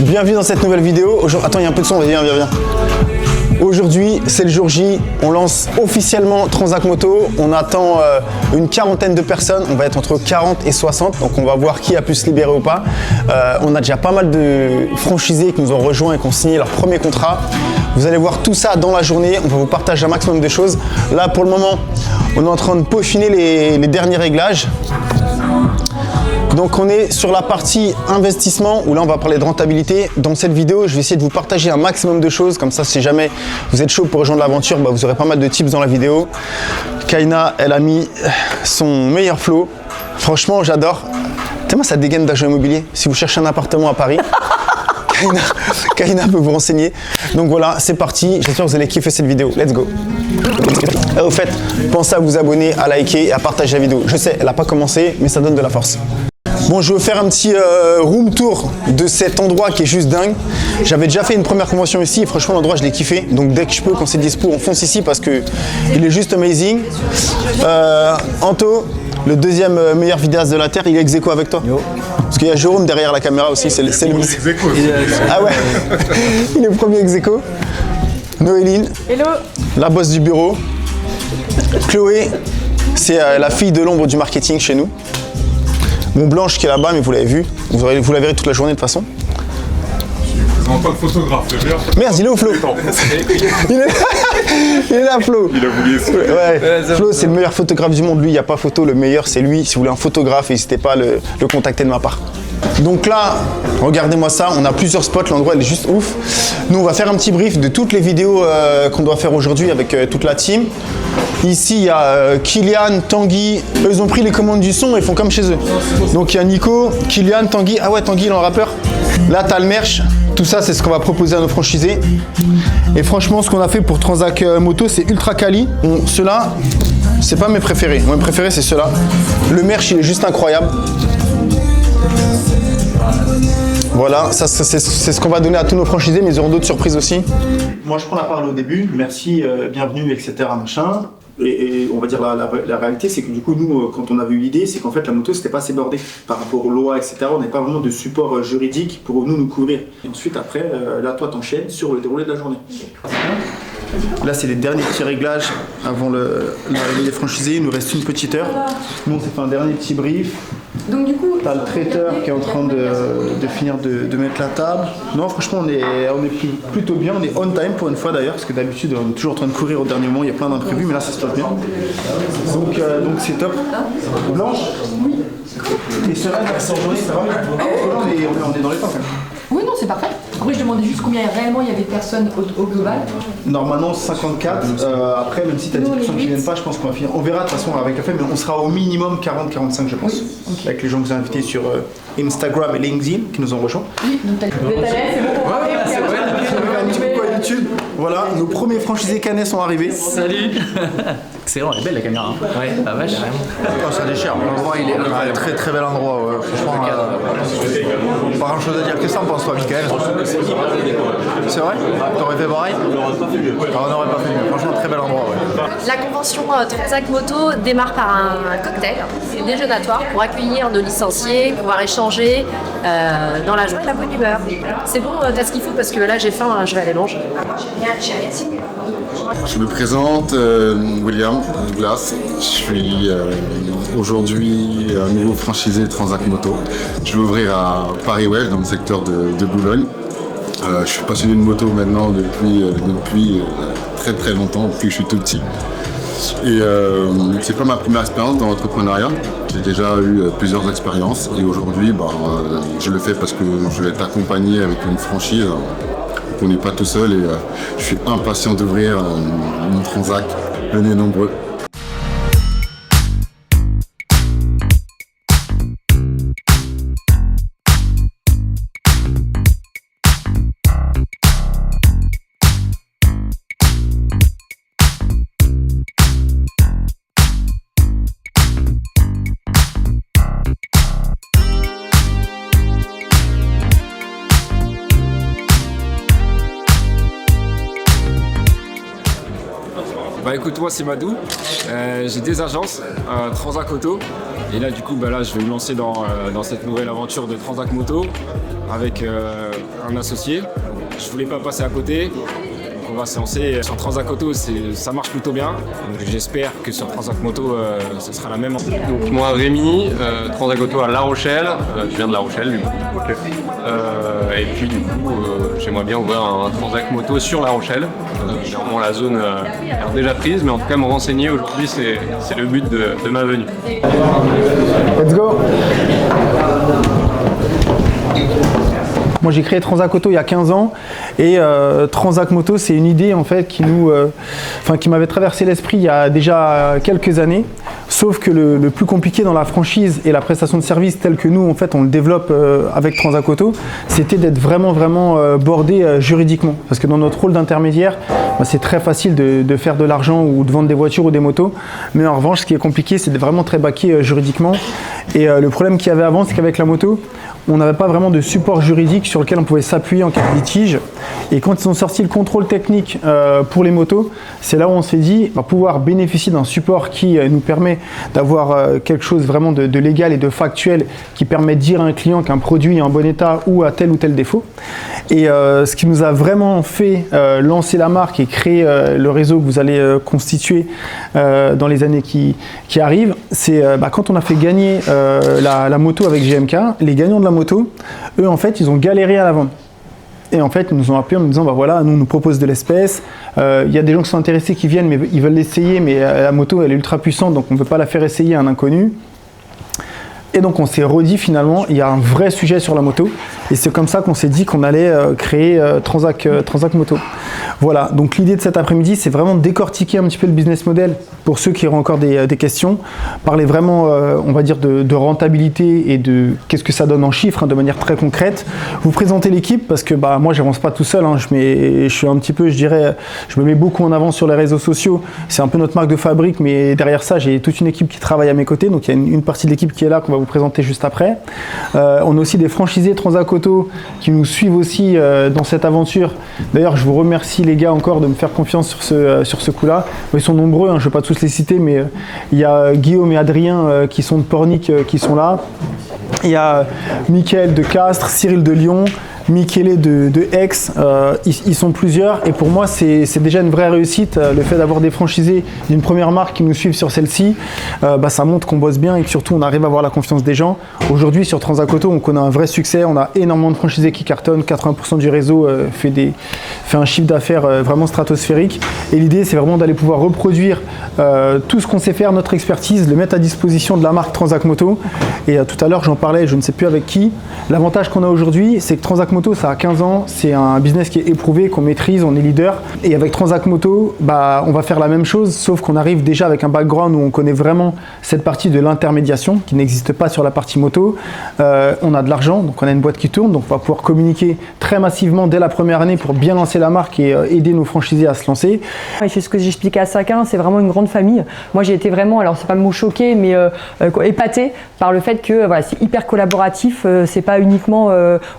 Bienvenue dans cette nouvelle vidéo. Attends, il y a un peu de son, viens. Aujourd'hui, c'est le jour J. On lance officiellement Transac Moto. On attend une quarantaine de personnes. On va être entre 40 et 60. Donc, on va voir qui a pu se libérer ou pas. On a déjà pas mal de franchisés qui nous ont rejoints et qui ont signé leur premier contrat. Vous allez voir tout ça dans la journée. On va vous partager un maximum de choses. Là, pour le moment, on est en train de peaufiner les derniers réglages. Donc on est sur la partie investissement où là on va parler de rentabilité. Dans cette vidéo, je vais essayer de vous partager un maximum de choses. Comme ça, si jamais vous êtes chaud pour rejoindre l'aventure, vous aurez pas mal de tips dans la vidéo. Kaina, elle a mis son meilleur flow. Franchement, j'adore. Tellement ça dégaine d'agent immobilier. Si vous cherchez un appartement à Paris, Kaina peut vous renseigner. Donc voilà, c'est parti. J'espère que vous allez kiffer cette vidéo. Let's go. Et au fait, pensez à vous abonner, à liker et à partager la vidéo. Je sais, elle n'a pas commencé, mais ça donne de la force. Bon, je vais faire un petit room tour de cet endroit qui est juste dingue. J'avais déjà fait une première convention ici et franchement l'endroit je l'ai kiffé. Donc dès que je peux, quand c'est dispo, on fonce ici parce que il est juste amazing. Anto, le deuxième meilleur vidéaste de la Terre, il est ex-aequo avec toi. Yo. Parce qu'il y a Jérôme derrière la caméra aussi, c'est le ex-aequo. Ah ouais, il est le premier ex-aequo. Noéline, hello. La boss du bureau. Chloé, c'est la fille de l'ombre du marketing chez nous. Bon, Blanche qui est là-bas, mais vous l'avez vu. Vous la verrez toute la journée de toute façon. C'est encore le photographe, le meilleur. Merde, il est où Flo? Il est là, Flo. Il a voulu essayer. Ouais. Flo, c'est le meilleur photographe du monde. Lui, il n'y a pas photo. Le meilleur, c'est lui. Si vous voulez un photographe, n'hésitez pas à le contacter de ma part. Donc là, regardez-moi ça. On a plusieurs spots. L'endroit, il est juste ouf. Nous, on va faire un petit brief de toutes les vidéos qu'on doit faire aujourd'hui avec toute la team. Ici, il y a Kylian, Tanguy. Eux, ils ont pris les commandes du son et ils font comme chez eux. Donc, il y a Nico, Kylian, Tanguy. Ah ouais, Tanguy, il est en rappeur. Là, tu as le merch. Tout ça, c'est ce qu'on va proposer à nos franchisés. Et franchement, ce qu'on a fait pour Transac Moto, c'est ultra quali. Bon, ceux-là, c'est pas mes préférés. Mes préférés, c'est ceux-là. Le merch, il est juste incroyable. Voilà, ça c'est ce qu'on va donner à tous nos franchisés, mais ils auront d'autres surprises aussi. Moi, je prends la parole au début. Merci, bienvenue, etc. Machin. Et on va dire la réalité, c'est que du coup, nous, quand on avait eu l'idée, c'est qu'en fait, la moto, c'était pas assez bordé par rapport aux lois, etc. On n'avait pas vraiment de support juridique pour nous couvrir. Et ensuite, après, là, toi, t'enchaînes sur le déroulé de la journée. Là, c'est les derniers petits réglages avant l'arrivée des franchisés. Il nous reste une petite heure. Nous, on s'est fait un dernier petit brief. Donc du coup, t'as le traiteur qui est en train de finir de mettre la table. Non, franchement, on est plutôt bien. On est on time pour une fois d'ailleurs, parce que d'habitude, on est toujours en train de courir au dernier moment. Il y a plein d'imprévus, mais là, ça se passe bien. Donc c'est top. Blanche. Oui. Et sereine, merci en journée, ça va? On est dans les temps quand même. Oui, non, c'est parfait. Après, je demandais juste combien réellement il y avait de personnes au global. Normalement 54. Après, même si tu as des personnes qui ne viennent pas, je pense qu'on va finir. On verra de toute façon avec la fête, mais on sera au minimum 40-45, je pense. Oui, okay. Avec les gens que vous avez invités sur Instagram et LinkedIn qui nous ont rejoints. Oui, donc t'as c'est bon. Voilà, nos premiers franchisés Canet sont arrivés. Salut. Excellent, elle est belle la caméra. Hein. Ouais, la vache. Oh, ça déchire. L'endroit, il est un très très bel endroit. Ouais. Franchement, pas grand chose à dire que ça, on pense pas, Michael. C'est vrai? T'aurais fait pareil? On n'aurait pas fait mieux. On n'aurait pas fait mieux. Franchement, très bel endroit. Ouais. La convention Transac Moto démarre par un cocktail déjeunatoire pour accueillir nos licenciés, pouvoir échanger dans la joie et la bonne humeur. C'est bon, t'as ce qu'il faut parce que là j'ai faim, je vais aller manger. Je me présente, William Douglas. Je suis aujourd'hui un nouveau franchisé Transac Moto. Je vais ouvrir à Paris-Ouest, dans le secteur de Boulogne. Je suis passionné de moto maintenant depuis très très longtemps, depuis que je suis tout petit. Et c'est pas ma première expérience dans l'entrepreneuriat. J'ai déjà eu plusieurs expériences et aujourd'hui je le fais parce que je vais être accompagné avec une franchise. On n'est pas tout seul et je suis impatient d'ouvrir mon Transac. Venez nombreux. Bah écoute, moi c'est Madou, j'ai des agences, Transac Auto, Et là, du coup, là, je vais me lancer dans cette nouvelle aventure de Transac Moto avec un associé. Je voulais pas passer à côté. Donc on va se lancer sur Transac Auto, ça marche plutôt bien. J'espère que sur Transac Moto, ce sera la même. Donc moi, Rémi, Transac Auto à La Rochelle. Je viens de La Rochelle, du coup. Et puis, du coup, j'aimerais bien ouvrir un Transac Moto sur La Rochelle. Généralement, la zone est déjà prise, mais en tout cas, me renseigner aujourd'hui, c'est le but de ma venue. Let's go. Moi j'ai créé Transac Auto il y a 15 ans et Transac Moto c'est une idée en fait qui m'avait traversé l'esprit il y a déjà quelques années. Sauf que le plus compliqué dans la franchise et la prestation de service telle que nous en fait on le développe avec Transac Auto, c'était d'être vraiment bordé juridiquement. Parce que dans notre rôle d'intermédiaire, c'est très facile de faire de l'argent ou de vendre des voitures ou des motos. Mais en revanche ce qui est compliqué c'est d'être vraiment très baqué juridiquement. Et le problème qu'il y avait avant c'est qu'avec la moto, on n'avait pas vraiment de support juridique sur lequel on pouvait s'appuyer en cas de litige. Et quand ils ont sorti le contrôle technique pour les motos, c'est là où on s'est dit, on va pouvoir bénéficier d'un support qui nous permet d'avoir quelque chose vraiment de légal et de factuel qui permet de dire à un client qu'un produit est en bon état ou a tel ou tel défaut. Et ce qui nous a vraiment fait lancer la marque et créer le réseau que vous allez constituer dans les années qui arrivent, c'est quand on a fait gagner la moto avec GMK, les gagnants de la moto, eux en fait ils ont galéré à la vendre. Et en fait ils nous ont appelé en nous disant voilà, nous on nous propose de l'espèce, il y a des gens qui sont intéressés qui viennent mais ils veulent l'essayer mais la moto elle est ultra puissante donc on ne peut pas la faire essayer à un inconnu. Et donc on s'est redit finalement, il y a un vrai sujet sur la moto et c'est comme ça qu'on s'est dit qu'on allait créer Transac Moto. Voilà, donc l'idée de cet après-midi c'est vraiment de décortiquer un petit peu le business model pour ceux qui auront encore des questions, parler vraiment on va dire de rentabilité et de qu'est-ce que ça donne en chiffres de manière très concrète, vous présenter l'équipe parce que moi j'avance pas tout seul, je suis un petit peu je me mets beaucoup en avant sur les réseaux sociaux, c'est un peu notre marque de fabrique mais derrière ça j'ai toute une équipe qui travaille à mes côtés donc il y a une partie de l'équipe qui est là qu'on va vous présenter juste après. On a aussi des franchisés Transac Auto qui nous suivent aussi dans cette aventure. D'ailleurs, je vous remercie les gars encore de me faire confiance sur ce coup-là. Ils sont nombreux, je ne vais pas tous les citer, mais il y a Guillaume et Adrien qui sont de Pornic qui sont là. Il y a Mickaël de Castres, Cyril de Lyon, Michele de Aix, ils sont plusieurs et pour moi c'est déjà une vraie réussite le fait d'avoir des franchisés d'une première marque qui nous suivent sur celle-ci, ça montre qu'on bosse bien et que surtout on arrive à avoir la confiance des gens. Aujourd'hui sur Transac Auto on connaît un vrai succès, on a énormément de franchisés qui cartonnent, 80% du réseau fait un chiffre d'affaires vraiment stratosphérique et l'idée c'est vraiment d'aller pouvoir reproduire tout ce qu'on sait faire, notre expertise, le mettre à disposition de la marque Transac Moto et tout à l'heure j'en parlais, je ne sais plus avec qui, l'avantage qu'on a aujourd'hui c'est que Transac Moto ça a 15 ans, c'est un business qui est éprouvé, qu'on maîtrise, on est leader et avec Transac Moto on va faire la même chose sauf qu'on arrive déjà avec un background où on connaît vraiment cette partie de l'intermédiation qui n'existe pas sur la partie moto, on a de l'argent donc on a une boîte qui tourne donc on va pouvoir communiquer très massivement dès la première année pour bien lancer la marque et aider nos franchisés à se lancer. Et c'est ce que j'expliquais à chacun, c'est vraiment une grande famille. Moi j'ai été vraiment, alors c'est pas le mot choqué mais épaté par le fait que c'est hyper collaboratif, c'est pas uniquement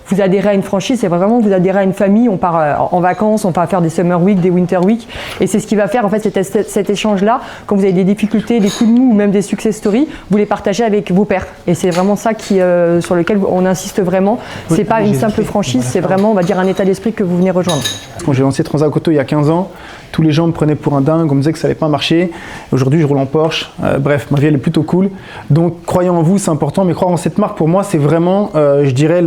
vous adhérez à une franchise, c'est vraiment vous adhérez à une famille, on part en vacances, on part faire des summer week, des winter week et c'est ce qui va faire en fait cet échange là, quand vous avez des difficultés, des coups de mou ou même des success stories, vous les partagez avec vos pairs et c'est vraiment ça sur lequel on insiste vraiment, c'est pas une simple franchise, c'est vraiment on va dire un état d'esprit que vous venez rejoindre. Quand j'ai lancé Transac Auto il y a 15 ans, tous les gens me prenaient pour un dingue, on me disait que ça n'allait pas marcher. Aujourd'hui, je roule en Porsche. Bref, ma vie elle est plutôt cool. Donc, croyez en vous, c'est important. Mais croire en cette marque, pour moi, c'est vraiment, je dirais,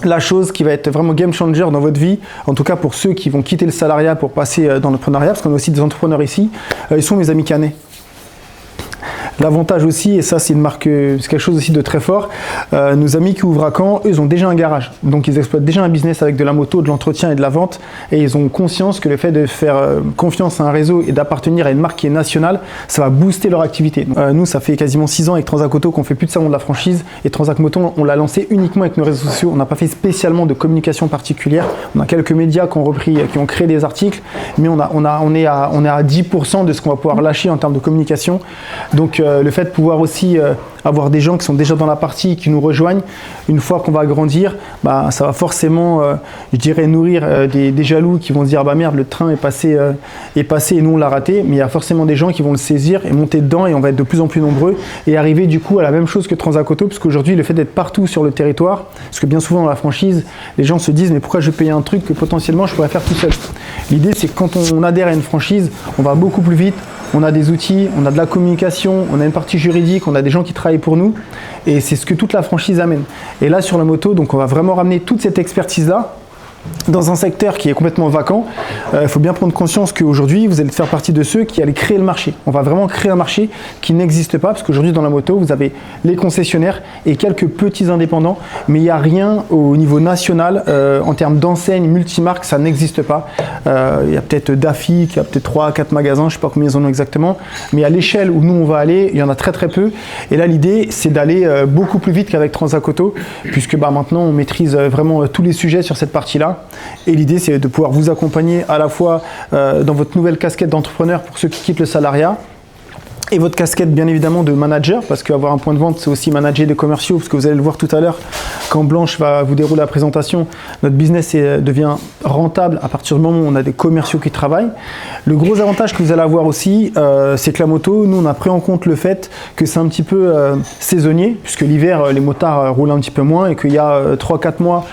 la chose qui va être vraiment game changer dans votre vie. En tout cas, pour ceux qui vont quitter le salariat pour passer dans l'entrepreneuriat, parce qu'on a aussi des entrepreneurs ici, ils sont mes amis canets. L'avantage aussi, et ça c'est une marque, c'est quelque chose aussi de très fort, nos amis qui ouvrent à Caen, eux ils ont déjà un garage. Donc ils exploitent déjà un business avec de la moto, de l'entretien et de la vente. Et ils ont conscience que le fait de faire confiance à un réseau et d'appartenir à une marque qui est nationale, ça va booster leur activité. Donc, nous, ça fait quasiment 6 ans avec Transac Auto qu'on fait plus de salon de la franchise. Et Transac Moto, on l'a lancé uniquement avec nos réseaux sociaux. On n'a pas fait spécialement de communication particulière. On a quelques médias qui ont repris, qui ont créé des articles. Mais on est à 10% de ce qu'on va pouvoir lâcher en termes de communication. Donc le fait de pouvoir aussi avoir des gens qui sont déjà dans la partie, qui nous rejoignent. Une fois qu'on va grandir, bah, ça va forcément, je dirais, nourrir des jaloux qui vont se dire bah merde, le train est passé et nous on l'a raté. Mais il y a forcément des gens qui vont le saisir et monter dedans et on va être de plus en plus nombreux et arriver du coup à la même chose que Transat Auto, parce qu'aujourd'hui le fait d'être partout sur le territoire, parce que bien souvent dans la franchise, les gens se disent mais pourquoi je vais payer un truc que potentiellement je pourrais faire tout seul. L'idée c'est que quand on adhère à une franchise, on va beaucoup plus vite, on a des outils, on a de la communication, on a une partie juridique, on a des gens qui travaillent pour nous et c'est ce que toute la franchise amène. Et là sur la moto, donc on va vraiment ramener toute cette expertise-là dans un secteur qui est complètement vacant. Il faut bien prendre conscience qu'aujourd'hui, vous allez faire partie de ceux qui allaient créer le marché. On va vraiment créer un marché qui n'existe pas, parce qu'aujourd'hui, dans la moto, vous avez les concessionnaires et quelques petits indépendants, mais il n'y a rien au niveau national en termes d'enseignes, multimarques, ça n'existe pas. Il y a peut-être Daffy, qui a peut-être 3 à 4 magasins, je ne sais pas combien ils en ont exactement, mais à l'échelle où nous, on va aller, il y en a très très peu. Et là, l'idée, c'est d'aller beaucoup plus vite qu'avec Transat Auto, puisque maintenant, on maîtrise vraiment tous les sujets sur cette partie-là. Et l'idée, c'est de pouvoir vous accompagner à la fois dans votre nouvelle casquette d'entrepreneur pour ceux qui quittent le salariat et votre casquette bien évidemment de manager, parce qu'avoir un point de vente, c'est aussi manager des commerciaux, parce que vous allez le voir tout à l'heure quand Blanche va vous dérouler la présentation, notre business devient rentable à partir du moment où on a des commerciaux qui travaillent. Le gros avantage que vous allez avoir aussi, c'est que la moto, nous on a pris en compte le fait que c'est un petit peu saisonnier, puisque l'hiver les motards roulent un petit peu moins et qu'il y a 3-4 mois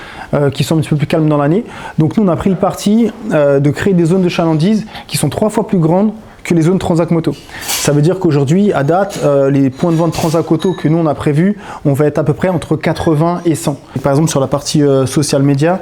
qui sont un petit peu plus calmes dans l'année. Donc nous on a pris le parti de créer des zones de chalandise qui sont 3 fois plus grandes que les zones Transat Moto. Ça veut dire qu'aujourd'hui, à date, les points de vente Transat Auto que nous on a prévus, on va être à peu près entre 80 et 100. Et par exemple, sur la partie social media,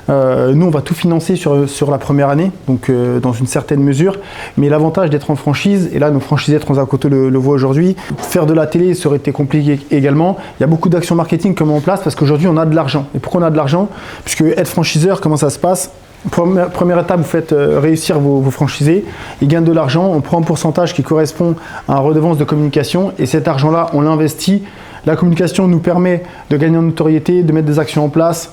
nous on va tout financer sur la première année, donc dans une certaine mesure. Mais l'avantage d'être en franchise, et là nos franchisés Transat Auto le voient aujourd'hui, faire de la télé ça aurait été compliqué également. Il y a beaucoup d'actions marketing qui sont en place parce qu'aujourd'hui on a de l'argent. Et pourquoi on a de l'argent? Puisque être franchiseur, comment ça se passe? Première étape, vous faites réussir vos franchisés, ils gagnent de l'argent, on prend un pourcentage qui correspond à une redevance de communication et cet argent-là, on l'investit. La communication nous permet de gagner en notoriété, de mettre des actions en place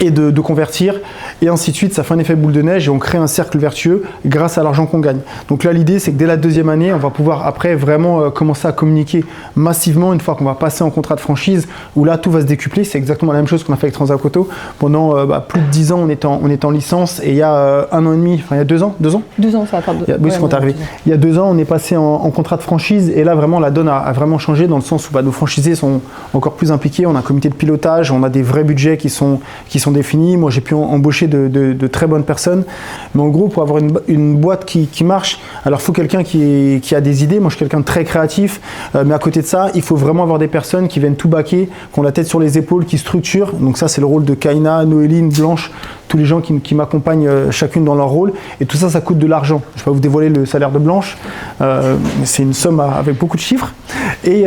et de convertir et ainsi de suite. Ça fait un effet boule de neige et on crée un cercle vertueux grâce à l'argent qu'on gagne. Donc là l'idée c'est que dès la deuxième année on va pouvoir après vraiment commencer à communiquer massivement une fois qu'on va passer en contrat de franchise où là tout va se décupler. C'est exactement la même chose qu'on a fait avec Transat Auto pendant plus de 10 ans on est en licence et il y a 1 an et demi, enfin il y a 2 ans 2 ans ça va faire 2 ans. Oui, c'est quand arrivé. Il y a 2 ans on est passé en contrat de franchise et là vraiment la donne a vraiment changé dans le sens où nos franchisés sont encore plus impliqués. On a un comité de pilotage, on a des vrais budgets qui sont définis. Moi j'ai pu embaucher de très bonnes personnes, mais en gros pour avoir une boîte qui marche, alors il faut quelqu'un qui a des idées. Moi je suis quelqu'un de très créatif, mais à côté de ça il faut vraiment avoir des personnes qui viennent tout baquer, qui ont la tête sur les épaules, qui structurent. Donc ça c'est le rôle de Kaina, Noéline, Blanche, tous les gens qui m'accompagnent chacune dans leur rôle, et tout ça coûte de l'argent. Je ne vais pas vous dévoiler le salaire de Blanche, c'est une somme avec beaucoup de chiffres et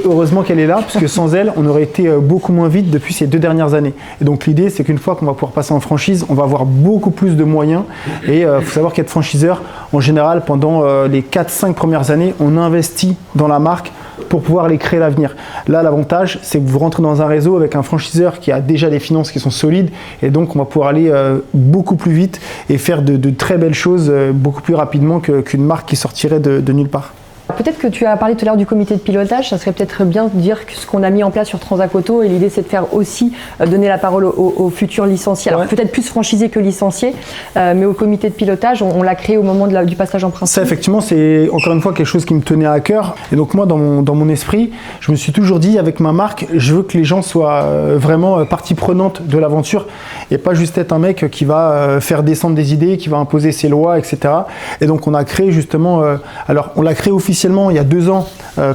heureusement qu'elle est là, parce que sans elle on aurait été beaucoup moins vite depuis ces 2 dernières années. Et donc l'idée c'est qu'une fois qu'on va pouvoir passer en franchise, on va avoir beaucoup plus de moyens et il faut savoir qu'être franchiseur, en général pendant les 4-5 premières années, on investit dans la marque pour pouvoir les créer à l'avenir. Là, l'avantage, c'est que vous rentrez dans un réseau avec un franchiseur qui a déjà des finances qui sont solides et donc on va pouvoir aller beaucoup plus vite et faire de très belles choses beaucoup plus rapidement qu'une marque qui sortirait de nulle part. Peut-être que tu as parlé tout à l'heure du comité de pilotage, ça serait peut-être bien de dire que ce qu'on a mis en place sur Transat Auto, et l'idée c'est de faire aussi donner la parole aux futurs licenciés, alors peut-être plus franchisés que licenciés, mais au comité de pilotage, on l'a créé au moment du passage en principe. Ça effectivement c'est encore une fois quelque chose qui me tenait à cœur, et donc moi dans mon esprit, je me suis toujours dit avec ma marque, je veux que les gens soient vraiment partie prenante de l'aventure, et pas juste être un mec qui va faire descendre des idées, qui va imposer ses lois, etc. Et donc on a créé justement, alors on l'a créé officiellement il y a 2 ans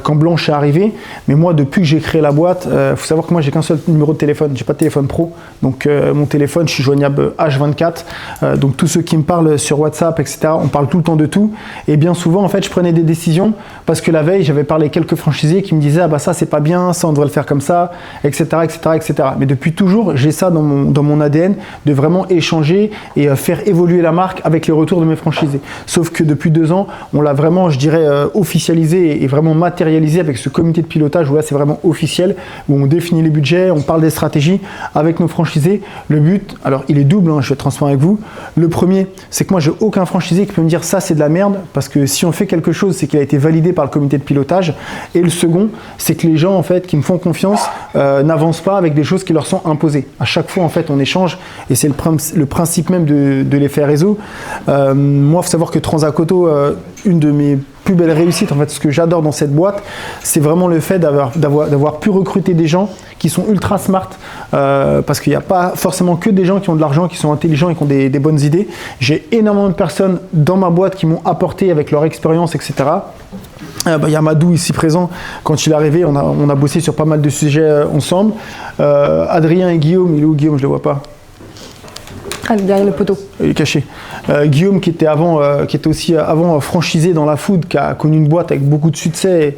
quand Blanche est arrivée, mais moi depuis que j'ai créé la boîte, faut savoir que moi j'ai qu'un seul numéro de téléphone, j'ai pas de téléphone pro, donc mon téléphone je suis joignable H24, donc tous ceux qui me parlent sur WhatsApp, etc., on parle tout le temps de tout, et bien souvent en fait je prenais des décisions parce que la veille j'avais parlé à quelques franchisés qui me disaient ah bah ça c'est pas bien, ça on devrait le faire comme ça, etc., etc., etc. Mais depuis toujours j'ai ça dans mon ADN de vraiment échanger et faire évoluer la marque avec les retours de mes franchisés, sauf que depuis 2 ans on l'a vraiment, je dirais, officialisé officialisé et vraiment matérialisé avec ce comité de pilotage où là c'est vraiment officiel, où on définit les budgets, on parle des stratégies avec nos franchisés. Le but, alors il est double, je vais être transparent avec vous. Le premier, c'est que moi j'ai aucun franchisé qui peut me dire ça c'est de la merde, parce que si on fait quelque chose, c'est qu'il a été validé par le comité de pilotage. Et le second, c'est que les gens en fait qui me font confiance n'avancent pas avec des choses qui leur sont imposées. À chaque fois en fait on échange et c'est le principe même de l'effet réseau. Moi, il faut savoir que Transacoto, une de mes plus belles réussites, en fait, ce que j'adore dans cette boîte, c'est vraiment le fait d'avoir pu recruter des gens qui sont ultra smart, parce qu'il n'y a pas forcément que des gens qui ont de l'argent, qui sont intelligents et qui ont des bonnes idées. J'ai énormément de personnes dans ma boîte qui m'ont apporté avec leur expérience, etc. Il y a Madou ici présent, quand il est arrivé, on a bossé sur pas mal de sujets ensemble. Adrien et Guillaume, il est où Guillaume? Je ne le vois pas. Derrière le poteau. Il est caché. Guillaume qui était aussi avant franchisé dans la food, qui a connu une boîte avec beaucoup de succès,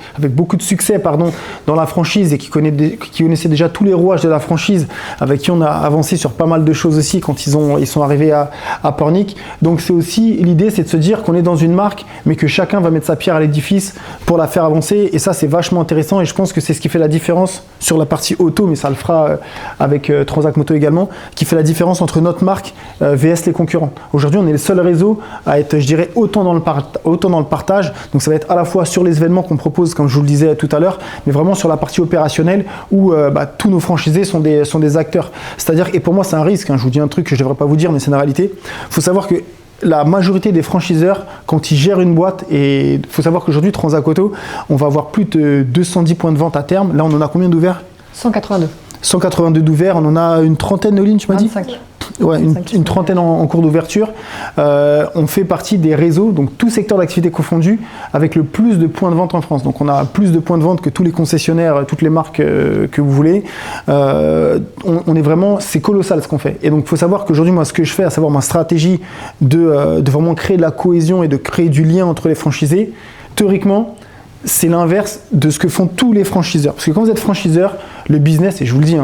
dans la franchise et qui connaissait déjà tous les rouages de la franchise, avec qui on a avancé sur pas mal de choses aussi quand ils sont arrivés à Pornic. Donc c'est aussi l'idée, c'est de se dire qu'on est dans une marque, mais que chacun va mettre sa pierre à l'édifice pour la faire avancer. Et ça c'est vachement intéressant et je pense que c'est ce qui fait la différence sur la partie auto, mais ça le fera avec Transac Moto également, qui fait la différence entre notre marque VS les concurrents. Aujourd'hui, on est le seul réseau à être, je dirais, autant dans le partage. Donc, ça va être à la fois sur les événements qu'on propose, comme je vous le disais tout à l'heure, mais vraiment sur la partie opérationnelle où tous nos franchisés sont des acteurs. C'est-à-dire, et pour moi, c'est un risque. Je vous dis un truc que je ne devrais pas vous dire, mais c'est une réalité. Il faut savoir que la majorité des franchiseurs, quand ils gèrent une boîte, et il faut savoir qu'aujourd'hui, Transacoto, on va avoir plus de 210 points de vente à terme. Là, on en a combien d'ouverts? 182. 182 d'ouverts. On en a une trentaine de lignes, tu m'as dit? 25. Ouais, une trentaine en cours d'ouverture. On fait partie des réseaux, donc tout secteur d'activité confondu, avec le plus de points de vente en France. Donc on a plus de points de vente que tous les concessionnaires, toutes les marques que vous voulez. On est vraiment, c'est colossal ce qu'on fait. Et donc il faut savoir qu'aujourd'hui, moi, ce que je fais, à savoir ma stratégie de vraiment créer de la cohésion et de créer du lien entre les franchisés, théoriquement, c'est l'inverse de ce que font tous les franchiseurs. Parce que quand vous êtes franchiseur, le business, et je vous le dis,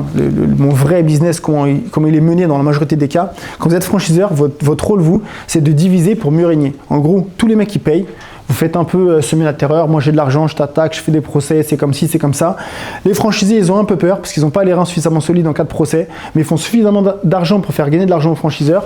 mon vrai business, comment il est mené dans la majorité des cas, quand vous êtes franchiseur, votre rôle, vous, c'est de diviser pour mieux régner. En gros, tous les mecs qui payent, vous faites un peu semer la terreur, moi j'ai de l'argent, je t'attaque, je fais des procès, c'est comme ci, c'est comme ça. Les franchisés, ils ont un peu peur parce qu'ils n'ont pas les reins suffisamment solides en cas de procès, mais ils font suffisamment d'argent pour faire gagner de l'argent aux franchiseurs.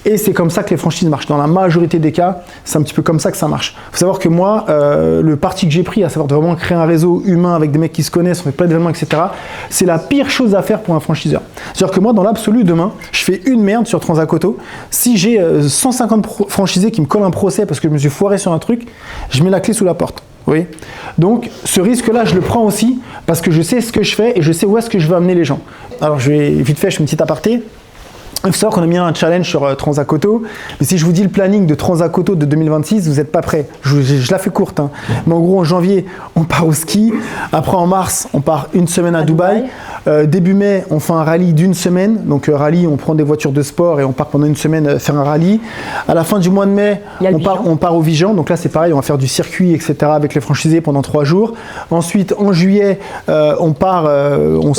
Et c'est comme ça que les franchises marchent. Dans la majorité des cas, c'est un petit peu comme ça que ça marche. Il faut savoir que moi, le parti que j'ai pris, à savoir de vraiment créer un réseau humain avec des mecs qui se connaissent, on fait plein d'événements, etc., c'est la pire chose à faire pour un franchiseur. C'est-à-dire que moi, dans l'absolu, demain, je fais une merde sur Transacoto. Si j'ai 150 franchisés qui me collent un procès parce que je me suis foiré sur un truc, je mets la clé sous la porte. Oui. Donc, ce risque-là, je le prends aussi parce que je sais ce que je fais et je sais où est-ce que je veux amener les gens. Alors, je vais vite fait, je fais une petite aparté. Il faut savoir qu'on a mis un challenge sur Transacoto, mais si je vous dis le planning de Transacoto de 2026, vous n'êtes pas prêts. Je la fais courte, mais en gros en janvier, on part au ski, après en mars, on part une semaine à Dubaï. Début mai, on fait un rallye d'une semaine, donc rallye, on prend des voitures de sport et on part pendant une semaine faire un rallye. À la fin du mois de mai, on part au Vigan, donc là c'est pareil, on va faire du circuit, etc. avec les franchisés pendant 3 jours. Ensuite, en juillet, on part, on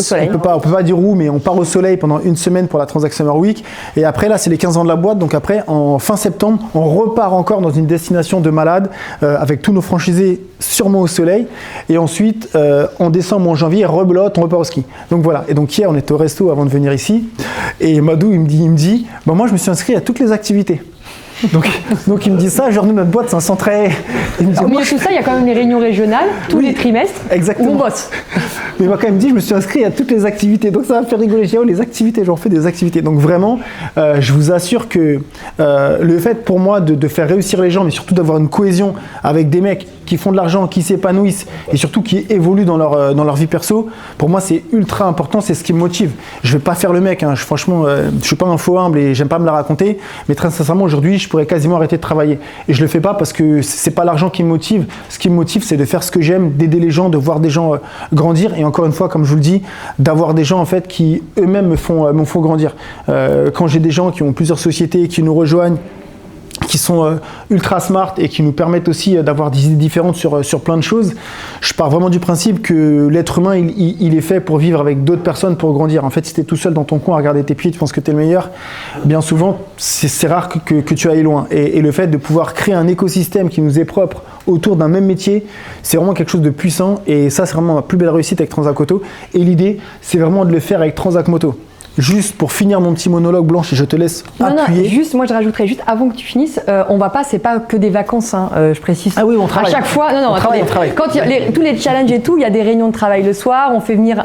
peut pas dire où, mais on part au soleil pendant une semaine pour la Transac Summer Week. Et après, là, c'est les 15 ans de la boîte. Donc après, en fin septembre, on repart encore dans une destination de malade avec tous nos franchisés sûrement au soleil. Et ensuite, en décembre ou en janvier, rebelote, on repart au ski. Donc voilà. Et donc hier, on était au resto avant de venir ici. Et Madou, il me dit, bah, moi, je me suis inscrit à toutes les activités. Donc il me dit ça, genre nous notre boîte c'est un centre. Au milieu de tout ça, il y a quand même les réunions régionales tous les trimestres exactement. Où on bosse. Mais moi quand même dit je me suis inscrit à toutes les activités, donc ça va faire rigoler. Je dis, oh, les activités, j'en fais des activités. Donc vraiment, je vous assure que le fait pour moi de faire réussir les gens, mais surtout d'avoir une cohésion avec des mecs qui font de l'argent, qui s'épanouissent et surtout qui évoluent dans leur vie perso, pour moi c'est ultra important, c'est ce qui me motive. Je vais pas faire le mec, franchement, je suis pas un faux humble et j'aime pas me la raconter, mais très sincèrement aujourd'hui je pourrais quasiment arrêter de travailler. Et je le fais pas parce que c'est pas l'argent qui me motive. Ce qui me motive, c'est de faire ce que j'aime, d'aider les gens, de voir des gens grandir. Et encore une fois, comme je vous le dis, d'avoir des gens en fait qui eux-mêmes me font grandir. Quand j'ai des gens qui ont plusieurs sociétés, qui nous rejoignent, qui sont ultra smart et qui nous permettent aussi d'avoir des idées différentes sur plein de choses. Je pars vraiment du principe que l'être humain, il est fait pour vivre avec d'autres personnes, pour grandir. En fait, si tu es tout seul dans ton coin à regarder tes pieds, tu penses que tu es le meilleur, bien souvent, c'est rare que tu ailles loin. Et le fait de pouvoir créer un écosystème qui nous est propre autour d'un même métier, c'est vraiment quelque chose de puissant et ça c'est vraiment ma plus belle réussite avec Transac Auto. Et l'idée, c'est vraiment de le faire avec Transac Moto. Juste pour finir mon petit monologue, Blanche, et je te laisse appuyer. Non, juste, moi je rajouterais juste avant que tu finisses, on va pas, c'est pas que des vacances, hein, je précise. Ah oui, on travaille. À chaque fois, on travaille. Quand tous les challenges et tout, il y a des réunions de travail le soir, on fait venir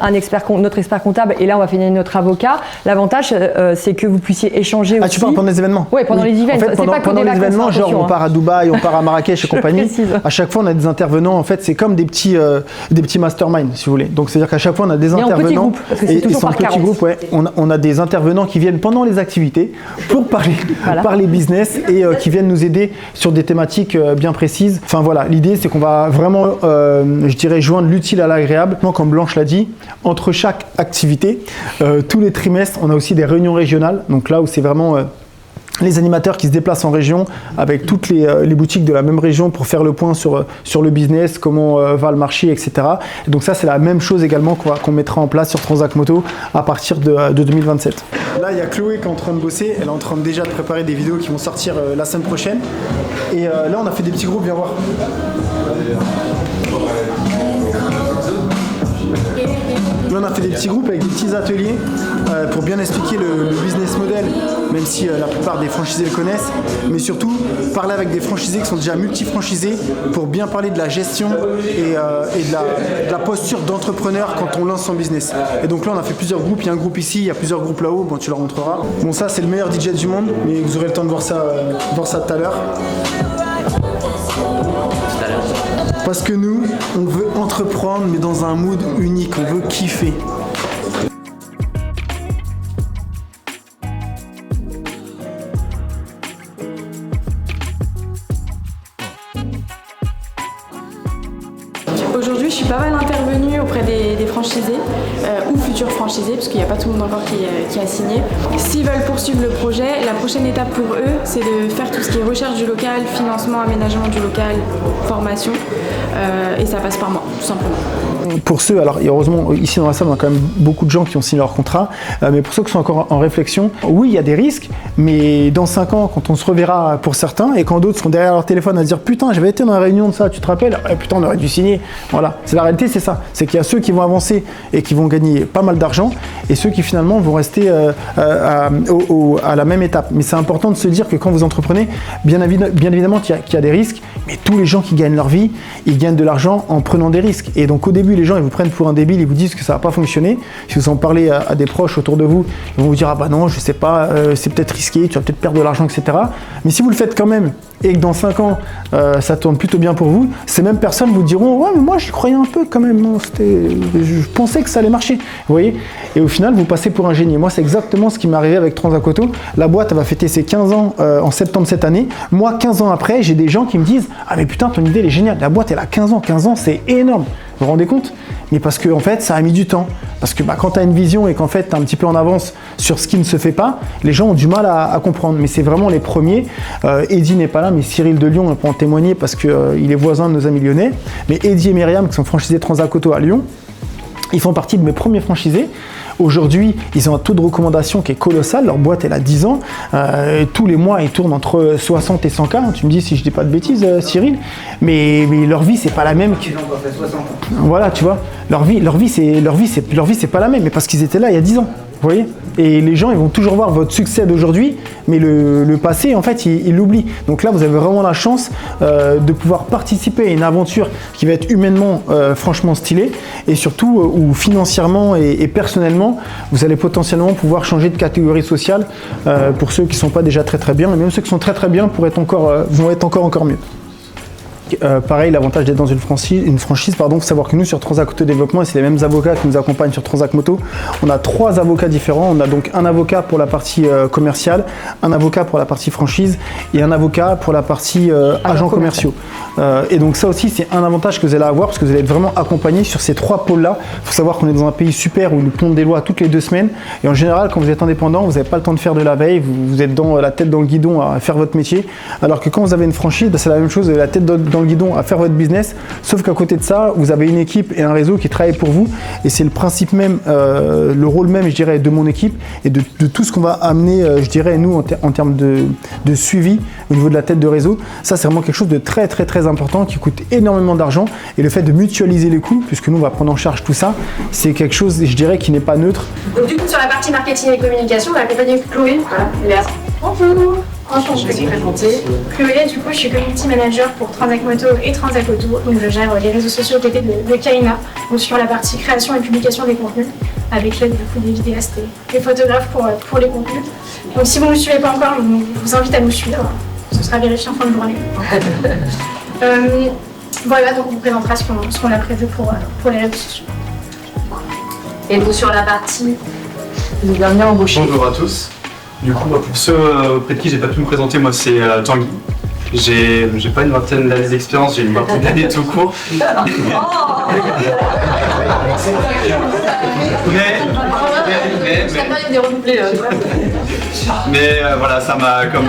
notre expert comptable et là on va finir notre avocat. L'avantage, c'est que vous puissiez échanger aussi. Ah, tu parles pendant les événements? Oui, pendant les events. En fait, pendant les événements, genre on part à Dubaï, on part à Marrakech et compagnie. À chaque fois, on a des intervenants. En fait, c'est comme des petits masterminds, si vous voulez. Donc, c'est-à-dire qu'à chaque fois, on a des intervenants. En petit groupe, parce que c'est toujours par 40. Petit groupe, ouais. On a des intervenants qui viennent pendant les activités pour parler business et qui viennent nous aider sur des thématiques bien précises. Enfin voilà, l'idée c'est qu'on va vraiment, je dirais, joindre l'utile à l'agréable. Comme Blanche l'a dit, entre chaque activité, tous les trimestres, on a aussi des réunions régionales. Donc là où c'est vraiment les animateurs qui se déplacent en région avec toutes les boutiques de la même région pour faire le point sur le business, comment va le marché, etc. Et donc ça, c'est la même chose également qu'on mettra en place sur Transac Moto à partir de 2027. Là, il y a Chloé qui est en train de bosser. Elle est en train déjà de préparer des vidéos qui vont sortir la semaine prochaine. Et là, on a fait des petits groupes, viens voir. Là, on a fait des petits groupes avec des petits ateliers pour bien expliquer le business model, même si la plupart des franchisés le connaissent, mais surtout parler avec des franchisés qui sont déjà multi-franchisés pour bien parler de la gestion et de la posture d'entrepreneur quand on lance son business. Et donc là, on a fait plusieurs groupes. Il y a un groupe ici, il y a plusieurs groupes là-haut. Bon, tu leur montreras. Bon, ça, c'est le meilleur DJ du monde, mais vous aurez le temps de voir ça tout à l'heure. Parce que nous, on veut entreprendre, mais dans un mood unique, on veut kiffer. Aujourd'hui, je suis pas mal intervenue auprès des franchisés ou futurs franchisés, parce qu'il n'y a pas tout le monde encore qui a signé. S'ils veulent poursuivre le projet, la prochaine étape pour eux, c'est de faire tout ce qui est recherche du local, financement, aménagement du local, formation, et ça passe par moi, tout simplement. Pour ceux, alors heureusement ici dans la salle on a quand même beaucoup de gens qui ont signé leur contrat, mais pour ceux qui sont encore en réflexion, oui il y a des risques, mais dans 5 ans quand on se reverra pour certains et quand d'autres seront derrière leur téléphone à se dire putain j'avais été dans la réunion de ça, tu te rappelles, putain on aurait dû signer, voilà, c'est la réalité, c'est ça, c'est qu'il y a ceux qui vont avancer et qui vont gagner pas mal d'argent et ceux qui finalement vont rester à la même étape. Mais c'est important de se dire que quand vous entreprenez, bien évidemment qu'il y a des risques, mais tous les gens qui gagnent leur vie, ils gagnent de l'argent en prenant des risques. Et donc au début, les gens ils vous prennent pour un débile, ils vous disent que ça va pas fonctionner. Si vous en parlez à des proches autour de vous, ils vont vous dire ah bah non, je sais pas, c'est peut-être risqué, tu vas peut-être perdre de l'argent, etc. Mais si vous le faites quand même et que dans 5 ans ça tourne plutôt bien pour vous, ces mêmes personnes vous diront ouais mais moi j'y croyais un peu quand même, non, je pensais que ça allait marcher, vous voyez. Et au final vous passez pour un génie. Moi c'est exactement ce qui m'est arrivé avec Transac Auto. La boîte elle va fêter ses 15 ans en septembre cette année. Moi 15 ans après j'ai des gens qui me disent ah mais putain ton idée elle est géniale, la boîte elle a 15 ans c'est énorme. Vous vous rendez compte? Mais parce que en fait ça a mis du temps. Parce que quand tu as une vision et qu'en fait tu es un petit peu en avance sur ce qui ne se fait pas, les gens ont du mal à comprendre. Mais c'est vraiment les premiers. Eddy n'est pas là, mais Cyril de Lyon peut en témoigner parce qu'il est voisin de nos amis lyonnais. Mais Eddy et Myriam qui sont franchisés Transac Auto à Lyon, ils font partie de mes premiers franchisés. Aujourd'hui, ils ont un taux de recommandation qui est colossal. Leur boîte, elle a 10 ans. Tous les mois, ils tournent entre 60 et 100 K. Tu me dis si je dis pas de bêtises, Cyril. Mais leur vie, c'est pas la même. Voilà, tu vois. Leur vie, c'est pas la même. Mais parce qu'ils étaient là il y a 10 ans. Vous voyez? Et les gens, ils vont toujours voir votre succès d'aujourd'hui, mais le passé, en fait, ils l'oublient. Donc là, vous avez vraiment la chance de pouvoir participer à une aventure qui va être humainement franchement stylée et surtout où financièrement et personnellement, vous allez potentiellement pouvoir changer de catégorie sociale pour ceux qui ne sont pas déjà très très bien, et même ceux qui sont très très bien vont être encore mieux. Pareil, l'avantage d'être dans une franchise, faut savoir que nous sur Transac Auto Développement, et c'est les mêmes avocats qui nous accompagnent sur Transac Moto, on a 3 avocats différents. On a donc un avocat pour la partie commerciale, un avocat pour la partie franchise et un avocat pour la partie agents commerciaux. Et donc ça aussi c'est un avantage que vous allez avoir parce que vous allez être vraiment accompagné sur ces 3 pôles-là. Il faut savoir qu'on est dans un pays super où ils nous pondent des lois toutes les 2 semaines et en général quand vous êtes indépendant, vous n'avez pas le temps de faire de la veille, vous êtes dans la tête dans le guidon à faire votre métier, alors que quand vous avez une franchise, c'est la même chose, vous avez la tête dans dans le guidon à faire votre business, sauf qu'à côté de ça, vous avez une équipe et un réseau qui travaillent pour vous, et c'est le principe même, le rôle même, je dirais, de mon équipe et de tout ce qu'on va amener, je dirais, nous, en termes de suivi au niveau de la tête de réseau. Ça, c'est vraiment quelque chose de très, très, très important qui coûte énormément d'argent, et le fait de mutualiser les coûts, puisque nous, on va prendre en charge tout ça, c'est quelque chose, je dirais, qui n'est pas neutre. Donc, du coup, sur la partie marketing et communication, on a accompagné Chloé. Voilà, bonjour. Franchement, je vais vous présenter. Chloé, du coup, je suis community manager pour Transac Moto et Transac Auto. Donc, je gère les réseaux sociaux aux côtés de Kaina, donc sur la partie création et publication des contenus, avec l'aide du coup des vidéastes et des photographes pour les contenus. Donc, si vous ne nous suivez pas encore, je vous invite à nous suivre. Ce sera vérifié en fin de journée. Voilà, donc on vous présentera ce qu'on a prévu pour les réseaux sociaux. Et donc, sur la partie, vous êtes bien embauché. Bonjour à tous. Du coup, pour ceux auprès de qui j'ai pas pu me présenter, moi c'est Tanguy. J'ai pas une vingtaine d'années d'expérience, j'ai une vingtaine d'années tout court. Mais voilà, ça m'a comme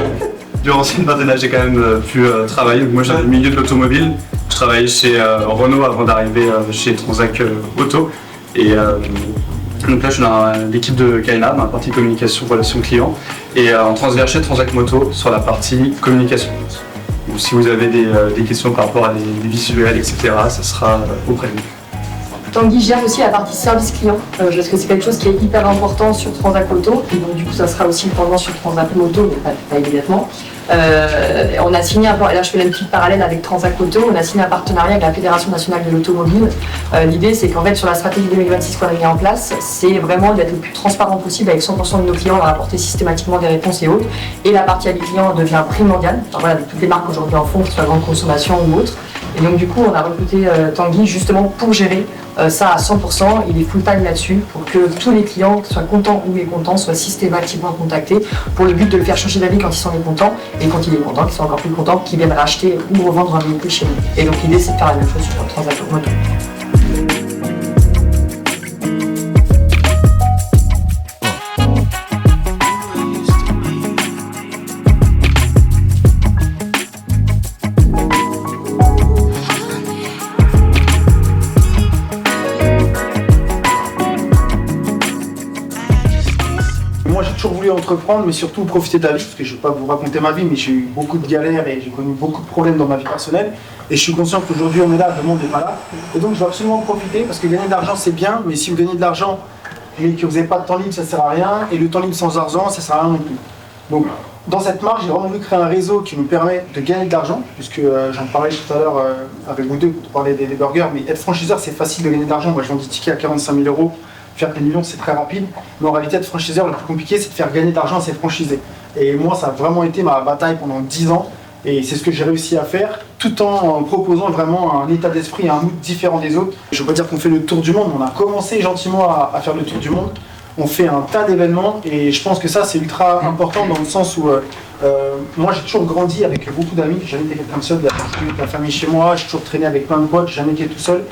durant cette vingtaine d'années, j'ai quand même pu travailler. Donc, moi, j'ai le milieu de l'automobile. Je travaillais chez Renault avant d'arriver chez Transac Auto. Et donc là, je suis dans l'équipe de Kaina, dans la partie communication, relation client, et en transverse chez Transac Moto sur la partie communication. Donc, si vous avez des questions par rapport à des visuels, etc., ça sera auprès de nous. Tanguy gère aussi la partie service client, parce que c'est quelque chose qui est hyper important sur Transac Auto, et donc du coup ça sera aussi pendant sur Transac Moto, mais pas immédiatement. On a signé et là je fais une petite parallèle avec Transac Auto, on a signé un partenariat avec la Fédération nationale de l'automobile. L'idée c'est qu'en fait sur la stratégie 2026 qu'on a mis en place, c'est vraiment d'être le plus transparent possible avec 100% de nos clients, leur apporter systématiquement des réponses et autres. Et la partie avis client devient primordiale, enfin, voilà, toutes les marques aujourd'hui en font, que ce soit grande consommation ou autre. Et donc du coup on a recruté Tanguy justement pour gérer ça à 100%, il est full time là-dessus pour que tous les clients, soient contents ou mécontents, soient systématiquement contactés pour le but de le faire changer d'avis quand ils sont mécontents, et quand il est content, qu'ils soient encore plus contents, qu'ils viennent racheter ou revendre un véhicule chez nous. Et donc l'idée c'est de faire la même chose sur Transac Moto. Moi j'ai toujours voulu entreprendre, mais surtout profiter de la vie, parce que je ne vais pas vous raconter ma vie, mais j'ai eu beaucoup de galères et j'ai connu beaucoup de problèmes dans ma vie personnelle. Et je suis conscient qu'aujourd'hui on est là, le monde est pas là. Et donc je vais absolument profiter, parce que gagner de l'argent c'est bien, mais si vous gagnez de l'argent mais que vous n'avez pas de temps libre, ça ne sert à rien, et le temps libre sans argent, ça ne sert à rien non plus. Donc dans cette marche, j'ai vraiment voulu créer un réseau qui nous permet de gagner de l'argent, puisque j'en parlais tout à l'heure avec vous deux, vous parlez des burgers, mais être franchiseur c'est facile de gagner de l'argent. Moi je vends des tickets à 45 000 €. Faire des millions, c'est très rapide, mais en réalité, être franchiseur, le plus compliqué, c'est de faire gagner de l'argent à ses franchisés. Et moi, ça a vraiment été ma bataille pendant 10 ans, et c'est ce que j'ai réussi à faire, tout en proposant vraiment un état d'esprit et un mood différent des autres. Je ne veux pas dire qu'on fait le tour du monde, mais on a commencé gentiment à faire le tour du monde. On fait un tas d'événements, et je pense que ça, c'est ultra important dans le sens où moi, j'ai toujours grandi avec beaucoup d'amis, j'ai jamais été quelqu'un de seul, de la famille chez moi, j'ai toujours traîné avec plein de potes, j'ai jamais été tout seul.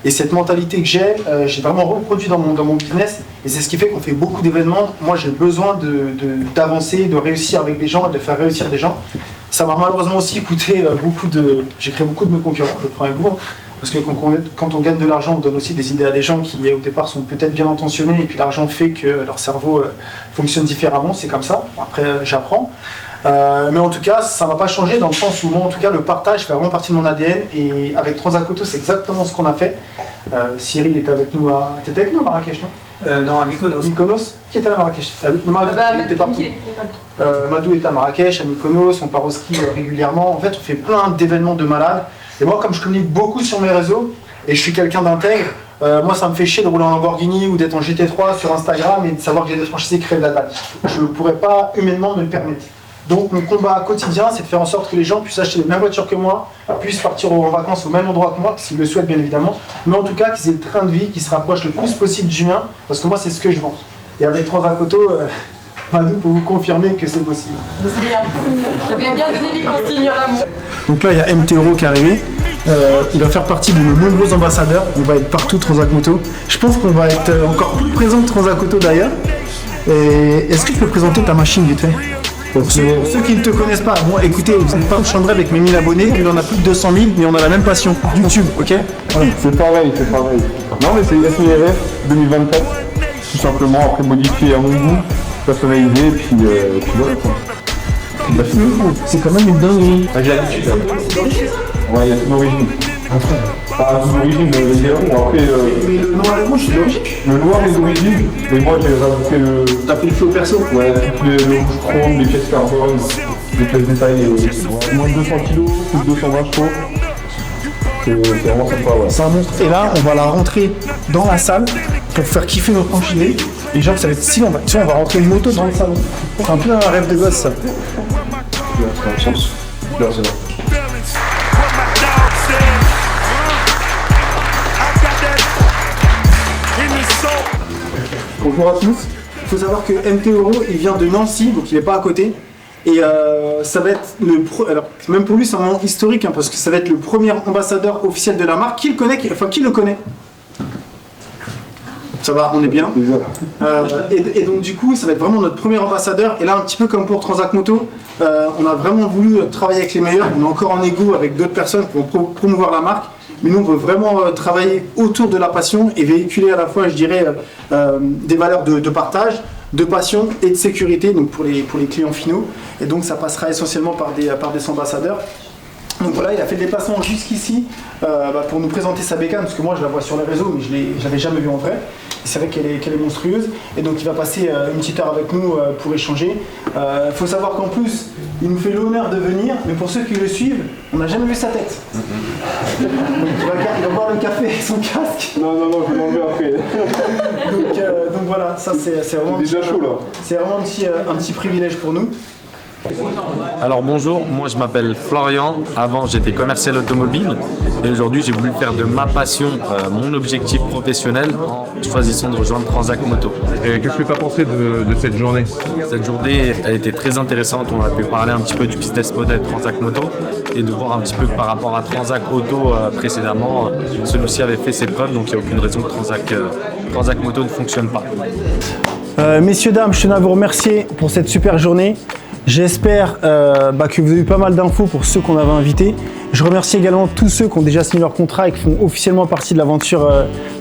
Et cette mentalité que j'ai vraiment reproduit dans mon business, et c'est ce qui fait qu'on fait beaucoup d'événements. Moi j'ai besoin d'avancer, de réussir avec des gens, de faire réussir des gens. Ça m'a malheureusement aussi coûté j'ai créé beaucoup de mes concurrents, je prends un bout, parce que quand on gagne de l'argent, on donne aussi des idées à des gens qui au départ sont peut-être bien intentionnés, et puis l'argent fait que leur cerveau fonctionne différemment, c'est comme ça, après j'apprends. Mais en tout cas, ça ne va pas changer dans le sens où moi, en tout cas, le partage fait vraiment partie de mon ADN, et avec Transac Auto, c'est exactement ce qu'on a fait. Cyril était avec nous t'étais avec nous à Marrakech, non Non, à Mykonos. Mykonos. Qui était à Marrakech? Madou était partout. Madou était à Marrakech, à Mykonos, on part au ski régulièrement. En fait, on fait plein d'événements de malades. Et moi, comme je communique beaucoup sur mes réseaux, et je suis quelqu'un d'intègre, moi, ça me fait chier de rouler en Lamborghini ou d'être en GT3 sur Instagram et de savoir que j'ai des franchisés qui crèvent la dalle. Je ne pourrais pas humainement me le permettre. Donc mon combat quotidien, c'est de faire en sorte que les gens puissent acheter la même voiture que moi, puissent partir en vacances au même endroit que moi, s'ils le souhaitent bien évidemment, mais en tout cas qu'ils aient le train de vie qui se rapproche le plus possible du mien, parce que moi c'est ce que je vends. Et avec Transac Auto, Madou peut vous confirmer que c'est possible. C'est bien. J'avais bien donné les consignes là. Donc là il y a MT Euro qui est arrivé, il va faire partie de nos nombreux ambassadeurs, on va être partout Transac Moto. Je pense qu'on va être encore plus présent que Transac Auto d'ailleurs. Et est-ce que tu peux présenter ta machine vite fait? Pour ceux qui ne te connaissent pas, bon, écoutez, vous n'êtes pas au Chandra avec mes 1000 abonnés, lui il en a plus de 200 000, mais on a la même passion, YouTube, ok? Voilà. C'est pareil. Non mais c'est SMIRF 2024, tout simplement, après modifié à mon goût, personnalisé, puis voilà quoi. Bah, c'est quand même une dinguerie. J'ai l'habitude. Ouais, il y a une origine. Pas une origine de zéro, après... Mais le noir et rouge, c'est d'origine. Le noir est d'origine, mais moi j'ai rajouté le... T'as pris le flow perso? Ouais, le rouge chrome, les pièces carbone, les pièces détaillées, moins de 200 kg, plus de 220 chevaux. C'est vraiment sympa, ouais. C'est un monstre. Et là, on va la rentrer dans la salle pour faire kiffer nos franchisés. Et genre, ça va être si on va rentrer une moto dans le salon. C'est un peu un rêve de gosse, ça. Bonjour à tous. Il faut savoir que MT Euro, il vient de Nancy, donc il n'est pas à côté. Et ça va être alors même pour lui c'est un moment historique hein, parce que ça va être le premier ambassadeur officiel de la marque. Qui le connaît, qui le connaît? Ça va, on est bien. Et donc du coup ça va être vraiment notre premier ambassadeur. Et là un petit peu comme pour Transac Moto, on a vraiment voulu travailler avec les meilleurs. On est encore en égo avec d'autres personnes qui vont promouvoir la marque. Mais nous on veut vraiment travailler autour de la passion et véhiculer à la fois je dirais des valeurs de partage, de passion et de sécurité donc pour les clients finaux. Et donc ça passera essentiellement par des ambassadeurs. Donc voilà, il a fait le déplacement jusqu'ici pour nous présenter sa bécane, parce que moi je la vois sur les réseaux, mais je l'avais jamais vue en vrai. C'est vrai qu'elle est monstrueuse, et donc il va passer une petite heure avec nous pour échanger. Il faut savoir qu'en plus, il nous fait l'honneur de venir, mais pour ceux qui le suivent, on n'a jamais vu sa tête. Donc, il va boire le café avec son casque. Non, je vais m'enlever après. donc voilà, ça c'est vraiment, déjà chaud, là. C'est vraiment un petit privilège pour nous. Alors bonjour, moi je m'appelle Florian, avant j'étais commercial automobile et aujourd'hui j'ai voulu faire de ma passion mon objectif professionnel en choisissant de rejoindre Transac Moto. Et qu'est-ce que tu as pensé de cette journée? Cette journée a été très intéressante, on a pu parler un petit peu du business model Transac Moto et de voir un petit peu par rapport à Transac Auto précédemment, celui-ci avait fait ses preuves donc il n'y a aucune raison que Transac Moto ne fonctionne pas. Messieurs, dames, je tenais à vous remercier pour cette super journée. J'espère que vous avez eu pas mal d'infos pour ceux qu'on avait invités. Je remercie également tous ceux qui ont déjà signé leur contrat et qui font officiellement partie de l'aventure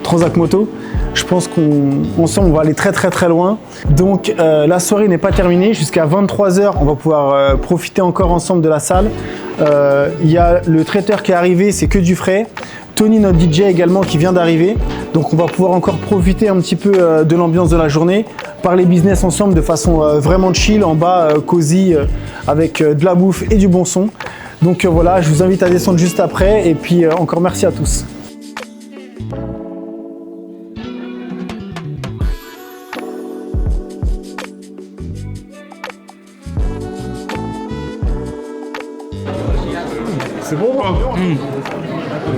Transac Moto. Je pense qu'ensemble on va aller très loin. Donc la soirée n'est pas terminée. Jusqu'à 23 h, on va pouvoir profiter encore ensemble de la salle. Il y a le traiteur qui est arrivé, c'est que du frais. Tony, notre DJ également, qui vient d'arriver. Donc on va pouvoir encore profiter un petit peu de l'ambiance de la journée, parler business ensemble de façon vraiment chill, en bas, cosy, avec de la bouffe et du bon son. Donc voilà, je vous invite à descendre juste après et puis encore merci à tous. C'est bon hein.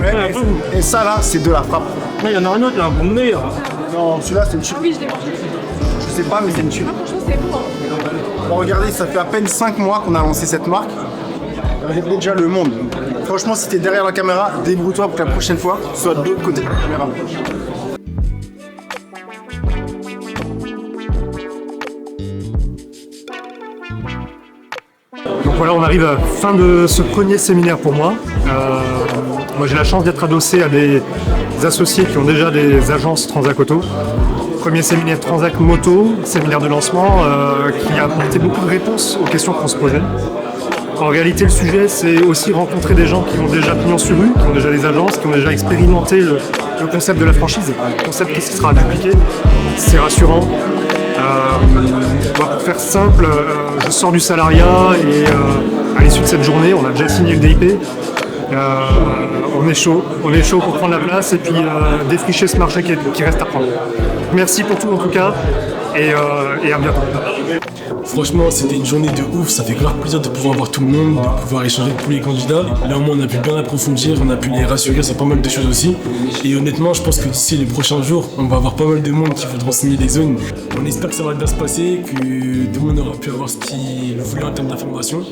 Ouais, et ça là, c'est de la frappe. Il y en a un autre là, pour me dire. Non, celui-là c'est une tuerie. Oui, je l'ai mangé. Je sais pas, mais c'est une tuerie. Franchement, c'est bon. Bon, regardez, ça fait à peine 5 mois qu'on a lancé cette marque. Regardez déjà le monde. Franchement, si t'es derrière la caméra, débrouille-toi pour que la prochaine fois, tu sois de l'autre côté de la caméra. Donc voilà, on arrive à la fin de ce premier séminaire pour moi. Moi j'ai la chance d'être adossé à des associés qui ont déjà des agences Transac Auto. Premier séminaire Transac Moto, séminaire de lancement qui a apporté beaucoup de réponses aux questions qu'on se posait. En réalité, le sujet, c'est aussi rencontrer des gens qui ont déjà pignon sur rue, qui ont déjà des agences, qui ont déjà expérimenté le concept de la franchise, le concept qui sera dupliqué. C'est rassurant. Pour faire simple, je sors du salariat et à l'issue de cette journée, on a déjà signé le DIP. On est chaud pour prendre la place et puis défricher ce marché qui reste à prendre. Merci pour tout en tout cas et à bientôt. Franchement, c'était une journée de ouf, ça fait grave plaisir de pouvoir voir tout le monde, de pouvoir échanger avec tous les candidats. Là au moins on a pu bien approfondir, on a pu les rassurer sur pas mal de choses aussi. Et honnêtement, je pense que d'ici les prochains jours, on va avoir pas mal de monde qui voudront signer des zones. On espère que ça va bien se passer, que tout le monde aura pu avoir ce qu'il voulait en termes d'informations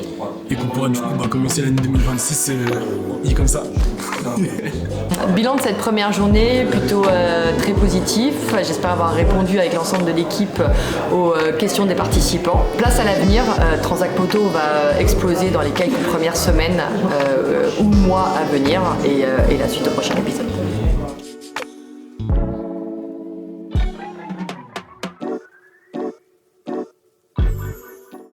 et qu'on pourra du coup commencer l'année 2026 comme ça. Bilan de cette première journée, plutôt très positif. J'espère avoir répondu avec l'ensemble de l'équipe équipe, aux questions des participants. Place à l'avenir, Transac Moto va exploser dans les quelques premières semaines ou mois à venir et la suite au prochain épisode.